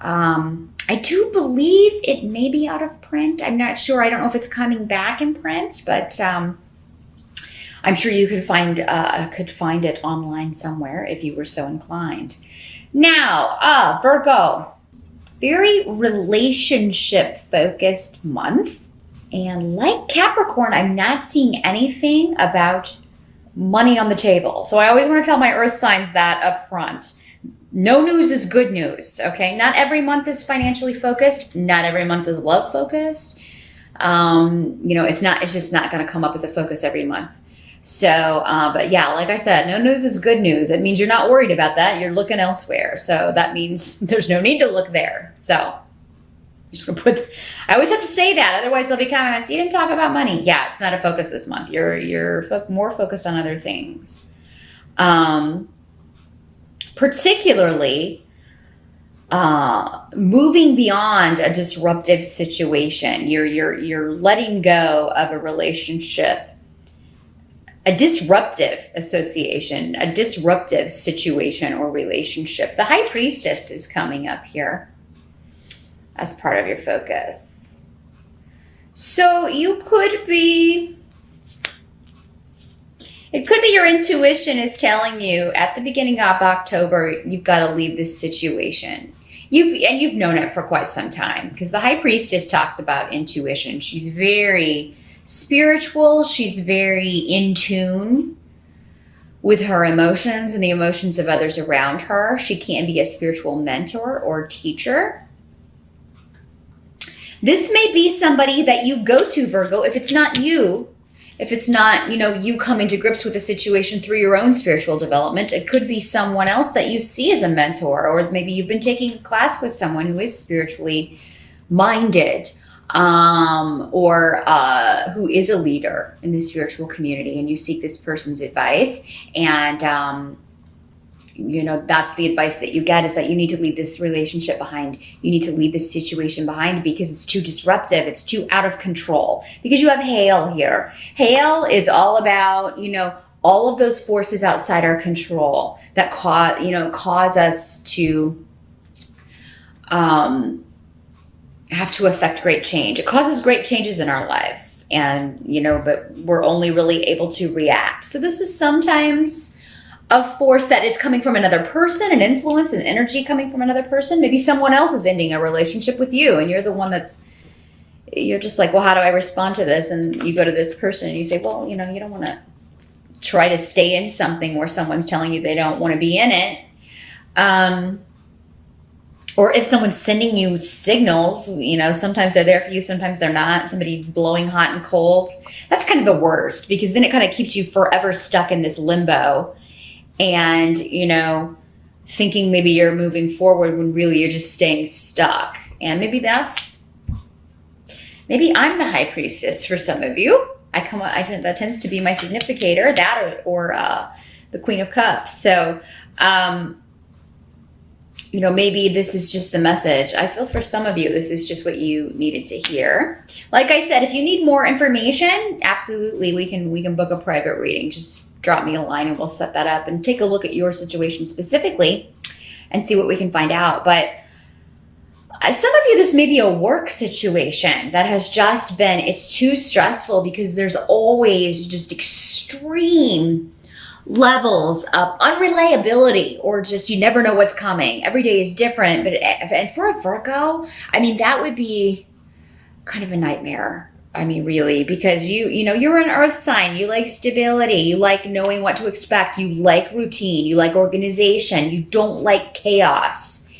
I do believe it may be out of print. I'm not sure. I don't know if it's coming back in print, but I'm sure you could find it online somewhere if you were so inclined. Now, Virgo, very relationship focused month. And like Capricorn, I'm not seeing anything about money on the table. So I always want to tell my earth signs that up front. No news is good news, okay? Not every month is financially focused. Not every month is love focused. It's just not going to come up as a focus every month. So, but yeah, like I said, no news is good news. It means you're not worried about that. You're looking elsewhere. So that means there's no need to look there. So just gonna I always have to say that. Otherwise there'll be comments, you didn't talk about money. Yeah, it's not a focus this month. You're more focused on other things. Particularly, moving beyond a disruptive situation. You're letting go of a relationship, a disruptive association, a disruptive situation or relationship. The High Priestess is coming up here as part of your focus. So it could be your intuition is telling you at the beginning of October, you've got to leave this situation. You've known it for quite some time, because the High Priestess talks about intuition. She's very spiritual. She's very in tune with her emotions and the emotions of others around her. She can be a spiritual mentor or teacher. This may be somebody that you go to, Virgo, if it's not you. If it's not, you coming to grips with the situation through your own spiritual development, it could be someone else that you see as a mentor, or maybe you've been taking a class with someone who is spiritually minded, or who is a leader in the spiritual community, and you seek this person's advice. And, that's the advice that you get, is that you need to leave this relationship behind. You need to leave this situation behind because it's too disruptive. It's too out of control, because you have hail here. Hail is all about, all of those forces outside our control that cause us to, have to affect great change. It causes great changes in our lives, and, but we're only really able to react. So this is sometimes a force that is coming from another person, an influence, an energy coming from another person. Maybe someone else is ending a relationship with you, and you're the one you're just like, well, how do I respond to this? And you go to this person and you say, well, you don't want to try to stay in something where someone's telling you they don't want to be in it. Or if someone's sending you signals, sometimes they're there for you, sometimes they're not. Somebody blowing hot and cold. That's kind of the worst, because then it kind of keeps you forever stuck in this limbo. And, thinking maybe you're moving forward when really you're just staying stuck. And maybe I'm the High Priestess for some of you. That tends to be my significator, that or the Queen of Cups. So, maybe this is just the message. I feel for some of you, this is just what you needed to hear. Like I said, if you need more information, absolutely, we can book a private reading. Just drop me a line and we'll set that up and take a look at your situation specifically and see what we can find out. But some of you, this may be a work situation that has just been, it's too stressful because there's always just extreme levels of unreliability, or just you never know what's coming. Every day is different. And for a Virgo, that would be kind of a nightmare. Really, because you're an earth sign. You like stability. You like knowing what to expect. You like routine. You like organization. You don't like chaos.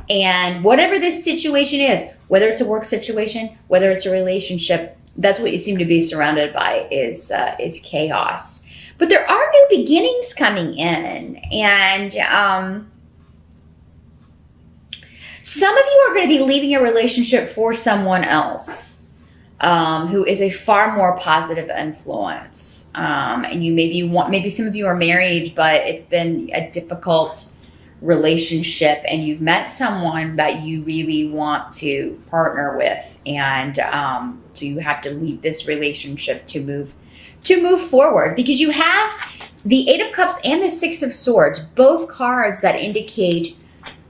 And whatever this situation is, whether it's a work situation, whether it's a relationship, that's what you seem to be surrounded by is chaos. But there are new beginnings coming in, and some of you are going to be leaving a relationship for someone else. Who is a far more positive influence. And maybe some of you are married, but it's been a difficult relationship, and you've met someone that you really want to partner with. And so you have to leave this relationship to move forward, because you have the Eight of Cups and the Six of Swords, both cards that indicate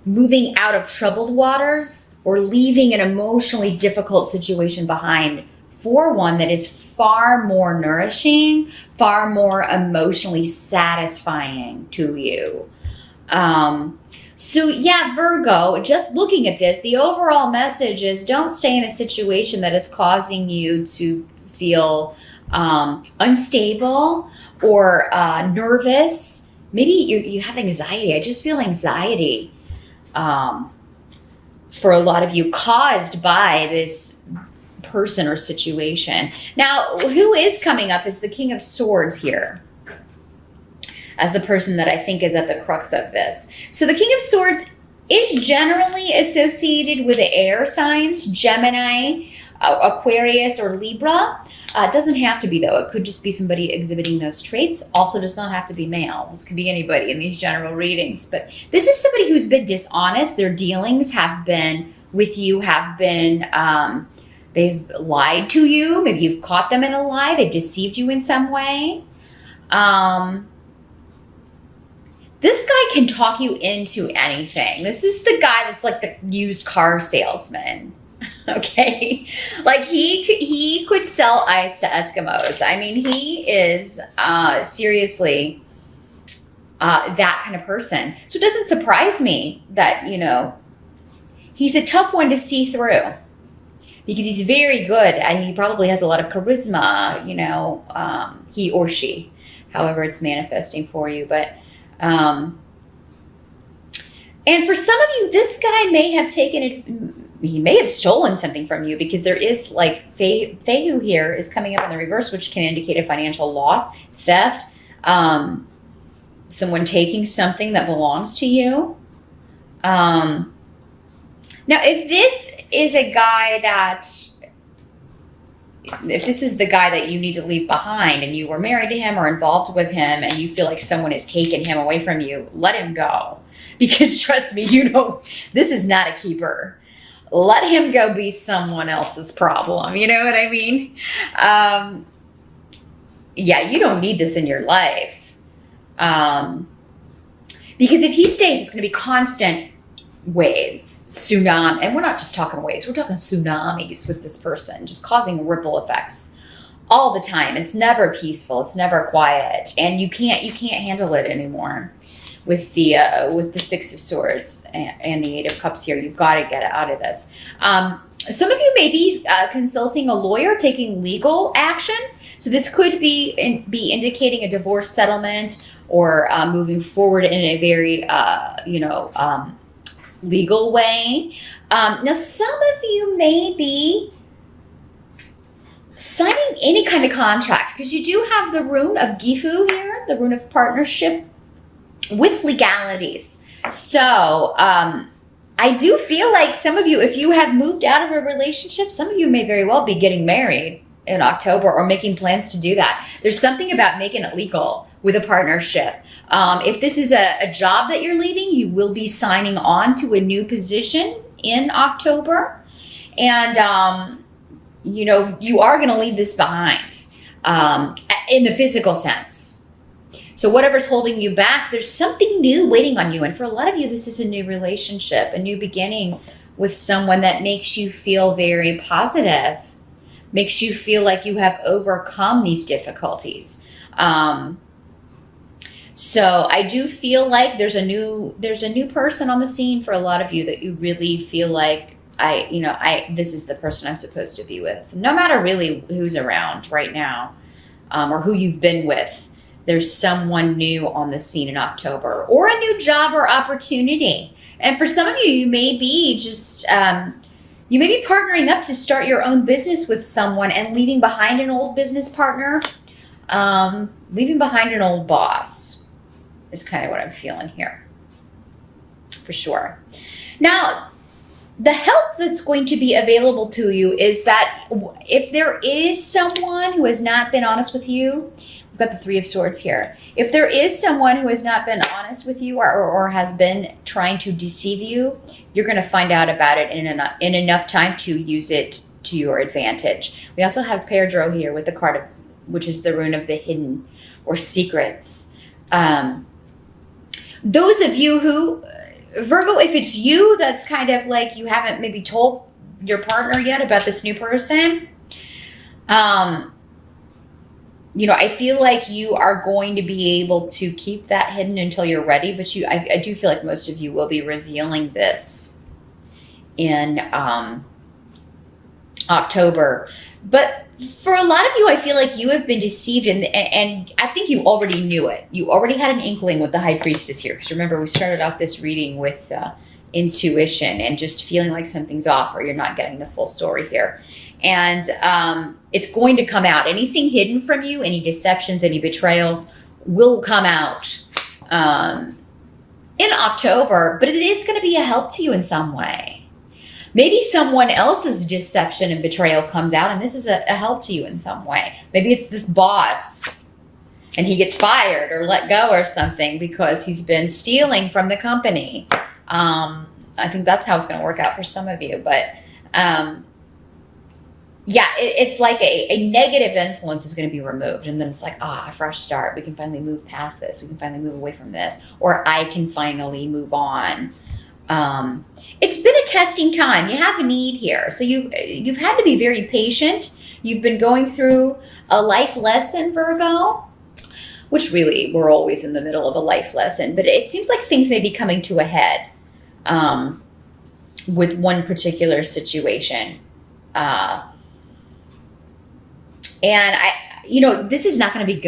moving out of troubled waters or leaving an emotionally difficult situation behind for one that is far more nourishing, far more emotionally satisfying to you. So yeah, Virgo, just looking at this, the overall message is don't stay in a situation that is causing you to feel unstable or nervous. Maybe you have anxiety. I just feel anxiety for a lot of you caused by this person or situation. Now, who is coming up is the King of Swords here as the person that I think is at the crux of this. So the King of Swords is generally associated with the air signs, Gemini, Aquarius, or Libra. It doesn't have to be, though. It could just be somebody exhibiting those traits. Also does not have to be male. This could be anybody in these general readings. But this is somebody who's been dishonest. Their dealings have been with you, they've lied to you. Maybe you've caught them in a lie. They've deceived you in some way. This guy can talk you into anything. This is the guy that's like the used car salesman. Okay, like he could sell ice to Eskimos. I mean, he is seriously that kind of person. So it doesn't surprise me that, he's a tough one to see through because he's very good and he probably has a lot of charisma, he or she, however it's manifesting for you. But and for some of you, this guy may have he may have stolen something from you, because there is like Fehu here is coming up in the reverse, which can indicate a financial loss, theft, someone taking something that belongs to you. Now, if this is the guy that you need to leave behind and you were married to him or involved with him and you feel like someone has taken him away from you, let him go. Because trust me, this is not a keeper. Let him go be someone else's problem. You know what I mean? Yeah, you don't need this in your life. Because if he stays, it's going to be constant waves, tsunami. And we're not just talking waves. We're talking tsunamis with this person, just causing ripple effects all the time. It's never peaceful. It's never quiet. And you can't handle it anymore. With the Six of Swords and the Eight of Cups here, you've got to get out of this. Some of you may be consulting a lawyer, taking legal action. So this could be indicating a divorce settlement or moving forward in a very, legal way. Now, some of you may be signing any kind of contract because you do have the rune of Gifu here, the rune of partnership, with legalities. So I do feel like some of you, if you have moved out of a relationship, some of you may very well be getting married in October or making plans to do that. There's something about making it legal with a partnership. If this is a job that you're leaving, you will be signing on to a new position in October. And, you are going to leave this behind in the physical sense. So whatever's holding you back, there's something new waiting on you. And for a lot of you, this is a new relationship, a new beginning with someone that makes you feel very positive, makes you feel like you have overcome these difficulties. So I do feel like there's a new person on the scene for a lot of you that you really feel like this is the person I'm supposed to be with, no matter really who's around right now, or who you've been with. There's someone new on the scene in October, or a new job or opportunity. And for some of you, you may be partnering up to start your own business with someone and leaving behind an old business partner, leaving behind an old boss is kind of what I'm feeling here, for sure. Now, the help that's going to be available to you is that if there is someone who has not been honest with you, we've got the Three of Swords here. If there is someone who has not been honest with you or has been trying to deceive you, you're going to find out about it in enough time to use it to your advantage. We also have Pedro here with the card which is the rune of the hidden or secrets. Those of you who Virgo, if it's you that's kind of like you haven't maybe told your partner yet about this new person, I feel like you are going to be able to keep that hidden until you're ready. But I do feel like most of you will be revealing this in October. But for a lot of you, I feel like you have been deceived, and I think you already knew it. You already had an inkling with the High Priestess here. Because remember, we started off this reading with intuition and just feeling like something's off or you're not getting the full story here. And it's going to come out. Anything hidden from you, any deceptions, any betrayals will come out in October, but it is going to be a help to you in some way. Maybe someone else's deception and betrayal comes out, and this is a help to you in some way. Maybe it's this boss, and he gets fired or let go or something because he's been stealing from the company. I think that's how it's going to work out for some of you. But it's like a negative influence is going to be removed. And then it's like, a fresh start. We can finally move past this. We can finally move away from this. Or I can finally move on. It's been a testing time. You have a need here. So you've had to be very patient. You've been going through a life lesson, Virgo, which really we're always in the middle of a life lesson. But it seems like things may be coming to a head with one particular situation. And this is not going to be,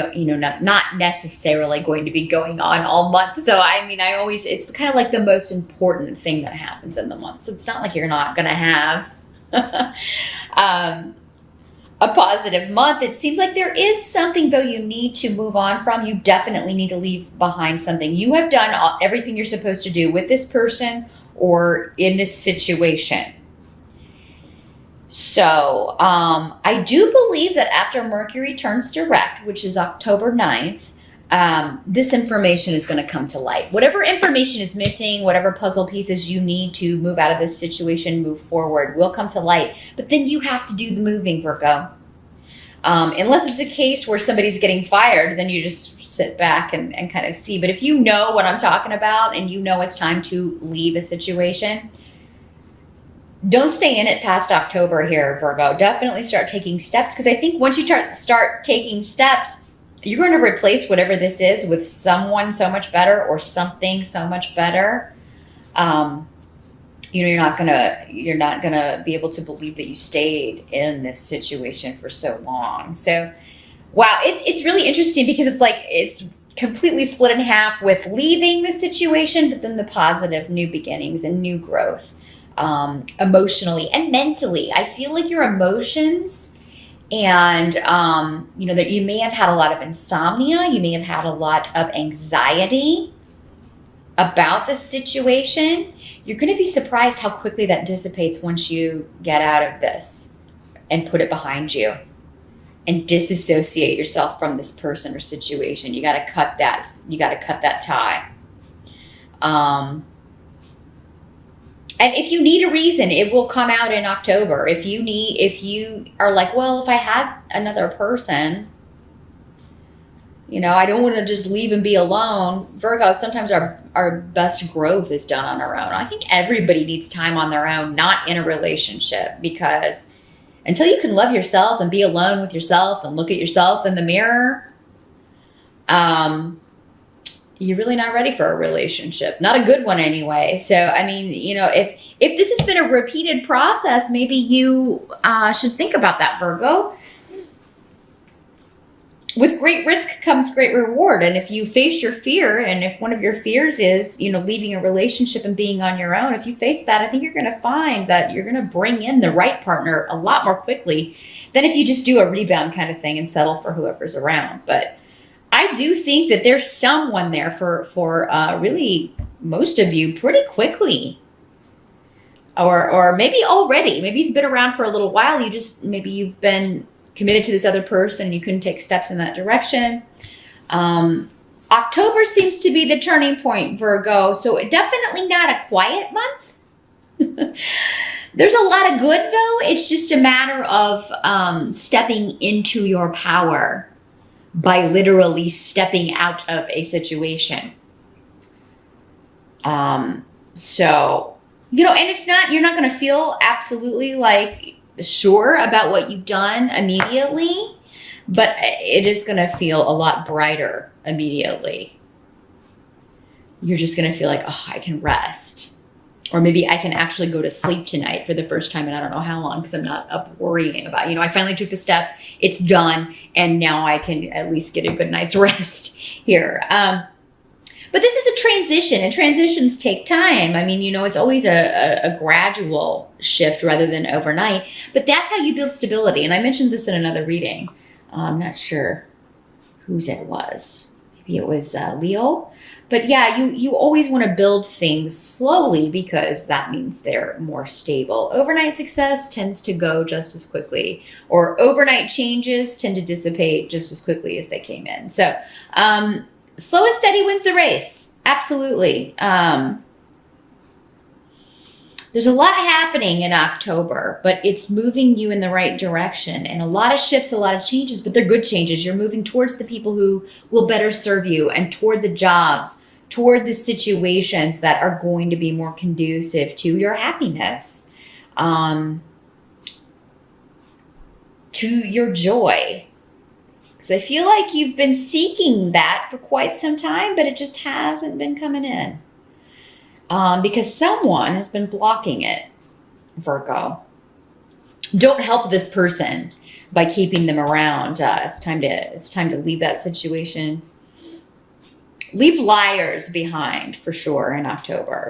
not necessarily going to be going on all month. So, it's kind of like the most important thing that happens in the month. So it's not like you're not going to have a positive month. It seems like there is something, though, you need to move on from. You definitely need to leave behind something. You have done everything you're supposed to do with this person or in this situation. So I do believe that after Mercury turns direct, which is October 9th, this information is going to come to light. Whatever information is missing, whatever puzzle pieces you need to move out of this situation, move forward, will come to light. But then you have to do the moving, Virgo. Unless it's a case where somebody's getting fired, then you just sit back and kind of see. But if you know what I'm talking about and you know it's time to leave a situation, don't stay in it past October here, Virgo. Definitely start taking steps, because I think once you start taking steps, you're going to replace whatever this is with someone so much better or something so much better. You're not gonna be able to believe that you stayed in this situation for so long. So, wow, it's really interesting because it's like it's completely split in half with leaving the situation, but then the positive new beginnings and new growth. Emotionally and mentally. I feel like your emotions and, that you may have had a lot of insomnia. You may have had a lot of anxiety about the situation. You're going to be surprised how quickly that dissipates once you get out of this and put it behind you and disassociate yourself from this person or situation. You got to cut that tie. And if you need a reason, it will come out in October. If you are like, well, if I had another person, I don't want to just leave and be alone. Virgo, sometimes our best growth is done on our own. I think everybody needs time on their own, not in a relationship, because until you can love yourself and be alone with yourself and look at yourself in the mirror, you're really not ready for a relationship. Not a good one anyway. So, if this has been a repeated process, maybe you should think about that, Virgo. With great risk comes great reward. And if you face your fear, and if one of your fears is, leaving a relationship and being on your own, if you face that, I think you're going to find that you're going to bring in the right partner a lot more quickly than if you just do a rebound kind of thing and settle for whoever's around. But I do think that there's someone there for really most of you pretty quickly. Or maybe already. Maybe he's been around for a little while. Maybe you've been committed to this other person and you couldn't take steps in that direction. October seems to be the turning point, Virgo. So definitely not a quiet month. There's a lot of good, though. It's just a matter of stepping into your power by literally stepping out of a situation. So, you know, and it's not, you're not going to feel absolutely like sure about what you've done immediately, but it is going to feel a lot brighter immediately. You're just going to feel like, oh, I can rest. Or maybe I can actually go to sleep tonight for the first time in I don't know how long, because I'm not up worrying about, you know, I finally took the step, it's done, and now I can at least get a good night's rest here. But this is a transition, and transitions take time. I mean, you know, it's always a gradual shift rather than overnight, but that's how you build stability. And I mentioned this in another reading. I'm not sure whose it was. Maybe it was Leo. But yeah, you always want to build things slowly because that means they're more stable. Overnight success tends to go just as quickly, or overnight changes tend to dissipate just as quickly as they came in. So slow and steady wins the race. Absolutely. There's a lot happening in October, but it's moving you in the right direction, and a lot of shifts, a lot of changes, but they're good changes. You're moving towards the people who will better serve you, and toward the jobs, toward the situations that are going to be more conducive to your happiness, to your joy. Because I feel like you've been seeking that for quite some time, but it just hasn't been coming in. Because someone has been blocking it, Virgo. Don't help this person by keeping them around. It's time to leave that situation. Leave liars behind for sure in October.